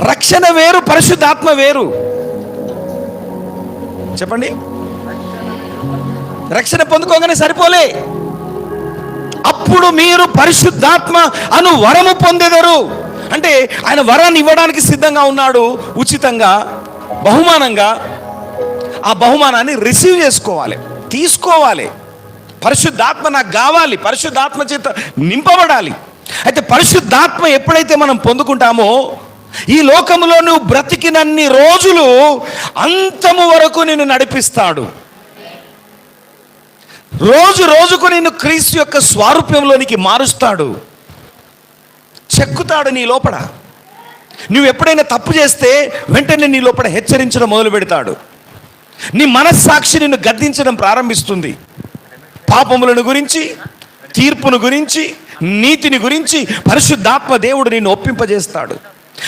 రక్షణ వేరు, పరిశుద్ధాత్మ వేరు. చెప్పండి. రక్షణ పొందుకోగానే సరిపోలే, అప్పుడు మీరు పరిశుద్ధాత్మ అను వరము పొందెదరు. అంటే ఆయన వరాన్ని ఇవ్వడానికి సిద్ధంగా ఉన్నాడు, ఉచితంగా, బహుమానంగా. ఆ బహుమానాన్ని రిసీవ్ చేసుకోవాలి, తీసుకోవాలి. పరిశుద్ధాత్మ నాకు కావాలి, పరిశుద్ధాత్మ చేత నింపబడాలి. అయితే పరిశుద్ధాత్మ ఎప్పుడైతే మనం పొందుకుంటామో, ఈ లోకంలో నువ్వు బ్రతికినన్ని రోజులు అంతము వరకు నిన్ను నడిపిస్తాడు. రోజు రోజుకు నిన్ను క్రీస్తు యొక్క స్వారూప్యంలోనికి మారుస్తాడు, చెక్కుతాడు నీ లోపల. నువ్వు ఎప్పుడైనా తప్పు చేస్తే వెంటనే నీ లోపల హెచ్చరించడం మొదలు పెడతాడు. నీ మనస్సాక్షి నిన్ను గద్దించడం ప్రారంభిస్తుంది. పాపములను గురించి, తీర్పును గురించి, నీతిని గురించి పరిశుద్ధాత్మ దేవుడు నిన్ను ఒప్పింపజేస్తాడు.